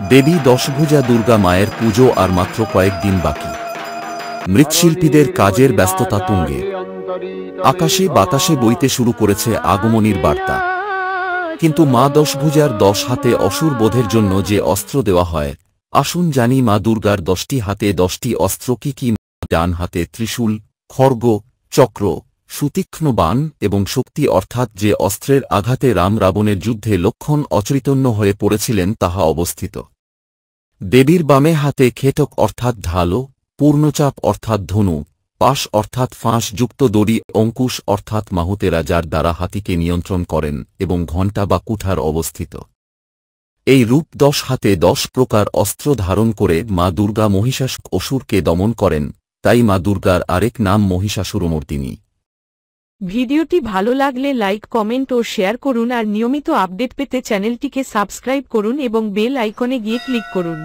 দেবী দশভুজা দুর্গা মায়ের পুজো আর মাত্র কয়েকদিন বাকি। মৃৎশিল্পীদের কাজের ব্যস্ততা তুঙ্গে। আকাশে বাতাসে বইতে শুরু করেছে আগমনীর বার্তা। কিন্তু মা দশভুজার 10 হাতে অসুর বধের জন্য যে অস্ত্র দেওয়া হয়, আসুন জানি মা দুর্গার 10টি হাতে 10টি অস্ত্র কি কি। ডান হাতে ত্রিশূল, খড়গ, চক্র, সুতীক্ষ্ণ বাণ এবং শক্তি, অর্থাৎ যে অস্ত্রের আঘাতে রাম রাবণের যুদ্ধে লক্ষণ অচৈতন্য হয়ে পড়েছিলেন তাহা অবস্থিত। দেবীর বামে হাতে খেটক অর্থাৎ ঢাল, পূর্ণচাপ অর্থাৎ ধনু, পাশ অর্থাৎ ফাঁস যুক্ত দড়ি, অঙ্কুশ অর্থাৎ মাহুতেরা যার দ্বারা হাতিকে নিয়ন্ত্রণ করেন, এবং ঘণ্টা বা কুঠার অবস্থিত। এই রূপ 10 হাতে 10 প্রকার অস্ত্র ধারণ করে মা দুর্গা মহিষাসুর অসুরকে দমন করেন, তাই মা দুর্গার আরেক নাম মহিষাসুরমর্দিনী। ভিডিওটি ভালো লাগলে লাইক, কমেন্ট ও শেয়ার করুন আর নিয়মিত আপডেট পেতে চ্যানেলটিকে সাবস্ক্রাইব করুন এবং বেল আইকনে গিয়ে ক্লিক করুন।